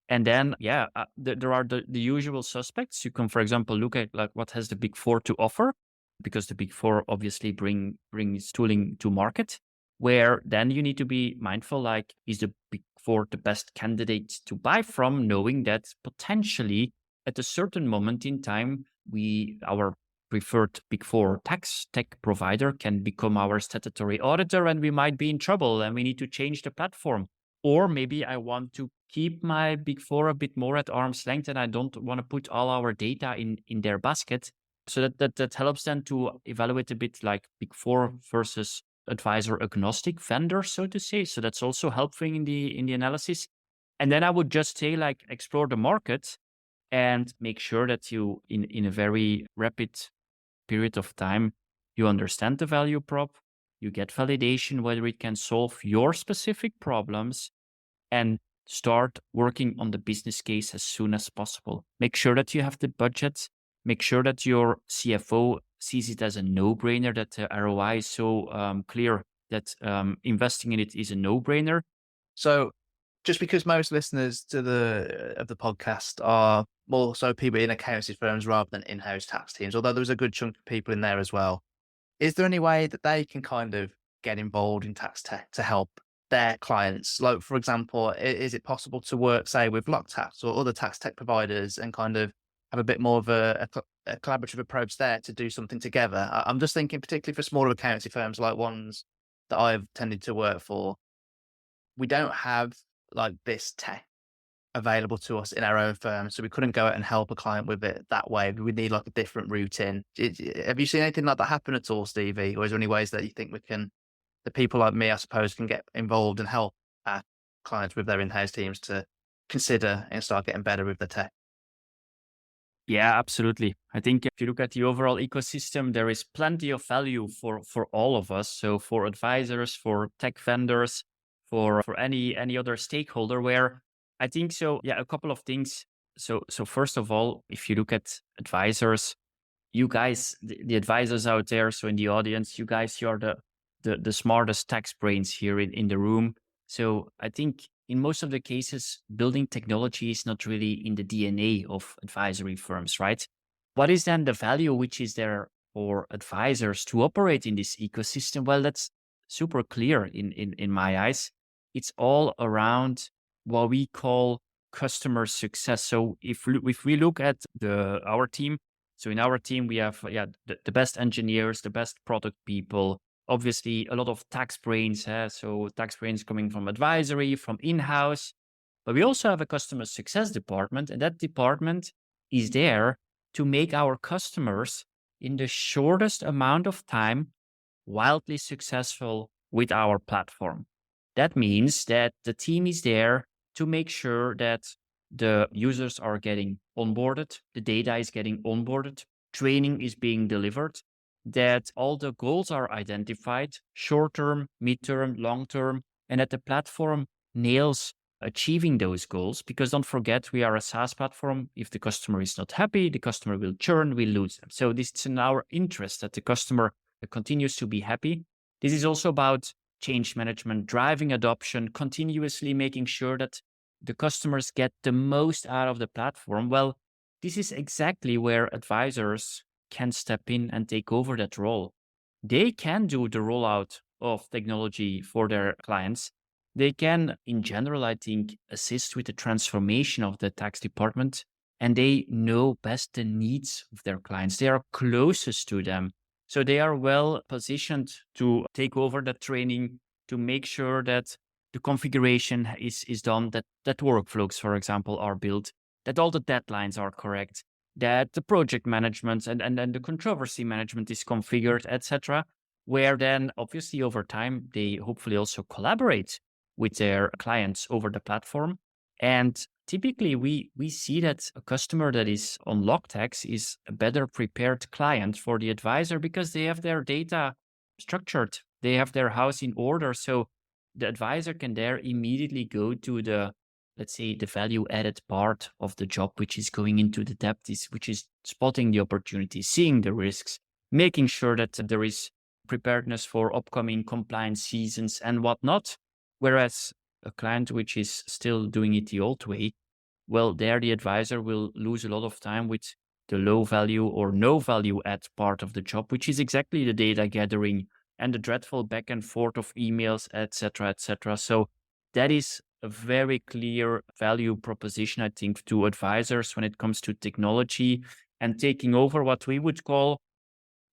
And then, there are the usual suspects. You can, for example, look at like what has the Big Four to offer, because the Big Four obviously brings tooling to market. Where then you need to be mindful, like, is the Big Four the best candidate to buy from, knowing that potentially at a certain moment in time, our preferred Big Four tax tech provider can become our statutory auditor, and we might be in trouble, and we need to change the platform. Or maybe I want to keep my Big Four a bit more at arm's length, and I don't want to put all our data in their basket. So that helps them to evaluate a bit like Big Four versus advisor agnostic vendor, so to say. So that's also helpful in the analysis. And then I would just say, like, explore the market and make sure that you, in a very rapid period of time, you understand the value prop, you get validation whether it can solve your specific problems, and start working on the business case as soon as possible. Make sure that you have the budget. Make sure that your CFO sees it as a no-brainer, that the ROI is so clear that investing in it is a no-brainer. So just because most listeners of the podcast are more so people in accounting firms rather than in-house tax teams, although there's a good chunk of people in there as well, is there any way that they can kind of get involved in tax tech to help their clients? Like, for example, is it possible to work, say, with LockTax or other tax tech providers and kind of have a bit more of a collaborative approach there to do something together? I'm just thinking particularly for smaller accounting firms like ones that I've tended to work for. We don't have like this tech available to us in our own firm, so we couldn't go out and help a client with it that way. We need like a different route in. Have you seen anything like that happen at all, Stevie? Or is there any ways that you think the people like me, I suppose, can get involved and help our clients with their in-house teams to consider and start getting better with the tech? Yeah, absolutely. I think if you look at the overall ecosystem, there is plenty of value for all of us. So for advisors, for tech vendors, for any other stakeholder, where I think so. Yeah, a couple of things. So first of all, if you look at advisors, you guys, the advisors out there, so in the audience, you guys, you're the smartest tax brains here in the room. So I think in most of the cases, building technology is not really in the DNA of advisory firms, right? What is then the value which is there for advisors to operate in this ecosystem? Well, that's super clear in my eyes. It's all around what we call customer success. So if we look at our team, so in our team, we have the best engineers, the best product people, obviously a lot of tax brains. So tax brains coming from advisory, from in-house, but we also have a customer success department, and that department is there to make our customers in the shortest amount of time wildly successful with our platform. That means that the team is there to make sure that the users are getting onboarded, the data is getting onboarded, training is being delivered, that all the goals are identified, short-term, mid-term, long-term, and that the platform nails achieving those goals. Because don't forget, we are a SaaS platform. If the customer is not happy, the customer will churn, we'll lose them. So this is in our interest that the customer continues to be happy. This is also about change management, driving adoption, continuously making sure that the customers get the most out of the platform. Well, this is exactly where advisors can step in and take over that role. They can do the rollout of technology for their clients. They can, in general, I think, assist with the transformation of the tax department, and they know best the needs of their clients. They are closest to them. So they are well positioned to take over that training, to make sure that the configuration is done, that workflows, for example, are built, that all the deadlines are correct, that the project management and then the controversy management is configured, etc. Where then, obviously, over time, they hopefully also collaborate with their clients over the platform. And typically, we see that a customer that is on LockTax is a better prepared client for the advisor because they have their data structured. They have their house in order. So the advisor can there immediately go to the, let's say, the value added part of the job, which is going into the depth, which is spotting the opportunities, seeing the risks, making sure that there is preparedness for upcoming compliance seasons and whatnot. Whereas a client which is still doing it the old way well, there the advisor will lose a lot of time with the low value or no value add part of the job, which is exactly the data gathering and the dreadful back and forth of emails, etc., etc. So that is a very clear value proposition, I think, to advisors when it comes to technology and taking over what we would call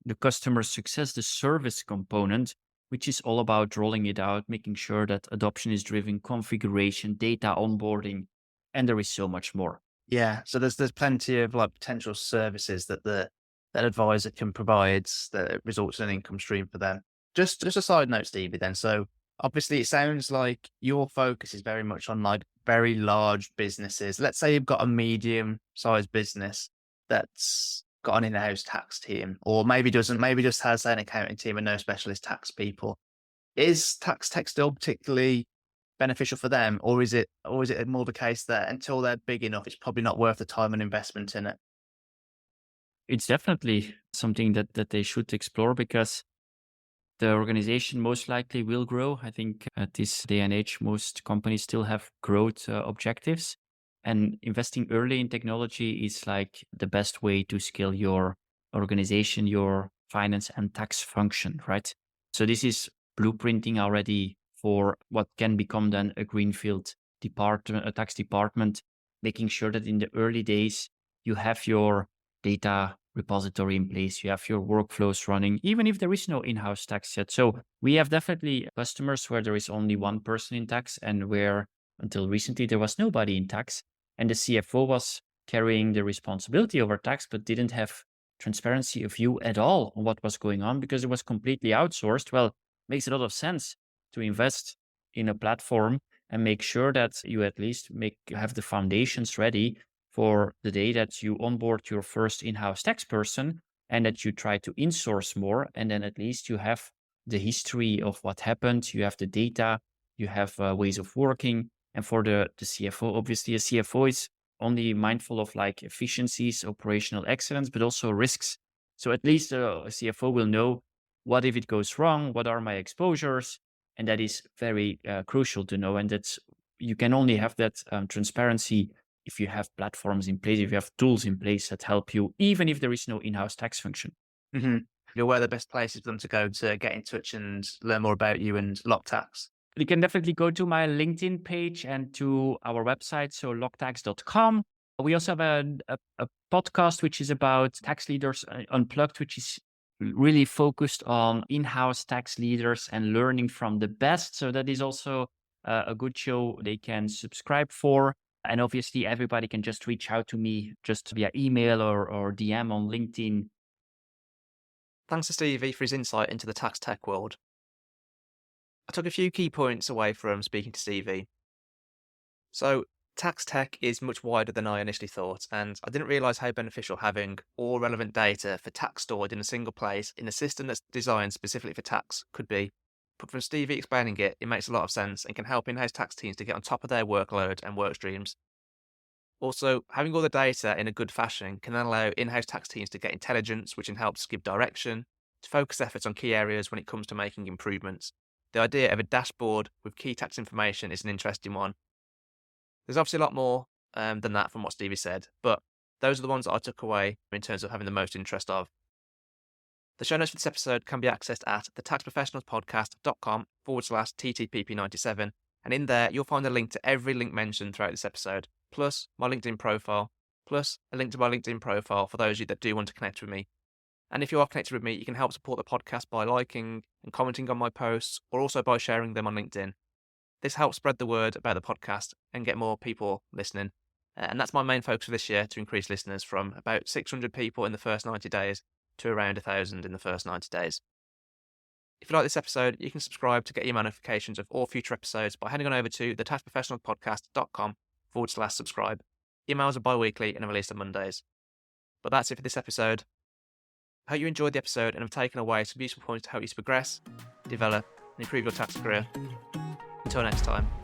the customer success, the service component, which is all about rolling it out, making sure that adoption is driven, configuration, data onboarding, and there is so much more. Yeah, so there's plenty of like potential services that that advisor can provide that results in an income stream for them. Just a side note, Stevie. Then, so obviously it sounds like your focus is very much on like very large businesses. Let's say you've got a medium-sized business that's got an in-house tax team, or maybe doesn't, maybe just has an accounting team and no specialist tax people. Is tax tech still particularly beneficial for them, or is it more the case that until they're big enough, it's probably not worth the time and investment in it? It's definitely something that they should explore because the organization most likely will grow. I think at this day and age, most companies still have growth objectives, and investing early in technology is like the best way to scale your organization, your finance and tax function, right? So this is blueprinting already for what can become then a greenfield department, a tax department, making sure that in the early days you have your data repository in place, you have your workflows running, even if there is no in-house tax yet. So we have definitely customers where there is only one person in tax and where until recently there was nobody in tax, and the CFO was carrying the responsibility over tax but didn't have transparency of view at all on what was going on because it was completely outsourced. Well, it makes a lot of sense to invest in a platform and make sure that you at least have the foundations ready for the day that you onboard your first in-house tax person and that you try to insource more. And then at least you have the history of what happened, you have the data, you have ways of working. And for the CFO, obviously a CFO is only mindful of like efficiencies, operational excellence, but also risks. So at least a CFO will know what if it goes wrong, what are my exposures, and that is very crucial to know. And that's you can only have that transparency if you have platforms in place, if you have tools in place that help you, even if there is no in-house tax function. Mm-hmm. You're where the best places for them to go to get in touch and learn more about you and Lock Tax. You can definitely go to my LinkedIn page and to our website, so locktax.com. We also have a podcast which is about tax leaders unplugged, which is really focused on in-house tax leaders and learning from the best. So that is also a good show they can subscribe for. And obviously, everybody can just reach out to me just via email or DM on LinkedIn. Thanks to Stevie for his insight into the tax tech world. I took a few key points away from speaking to Stevie. So, tax tech is much wider than I initially thought, and I didn't realise how beneficial having all relevant data for tax stored in a single place in a system that's designed specifically for tax could be. But from Stevie explaining it, it makes a lot of sense and can help in-house tax teams to get on top of their workload and work streams. Also, having all the data in a good fashion can then allow in-house tax teams to get intelligence, which can help to give direction, to focus efforts on key areas when it comes to making improvements. The idea of a dashboard with key tax information is an interesting one. There's obviously a lot more than that from what Stevie said, but those are the ones that I took away in terms of having the most interest of. The show notes for this episode can be accessed at thetaxprofessionalspodcast.com/TTPP97, and in there you'll find a link to every link mentioned throughout this episode, plus my LinkedIn profile, plus a link to my LinkedIn profile for those of you that do want to connect with me. And if you are connected with me, you can help support the podcast by liking and commenting on my posts, or also by sharing them on LinkedIn. This helps spread the word about the podcast and get more people listening. And that's my main focus for this year, to increase listeners from about 600 people in the first 90 days to around 1,000 in the first 90 days. If you like this episode, you can subscribe to get email notifications of all future episodes by heading on over to thetaxprofessionalspodcast.com/subscribe. Emails are bi-weekly and are released on Mondays. But that's it for this episode. I hope you enjoyed the episode and have taken away some useful points to help you to progress, develop, and improve your tax career. Until next time.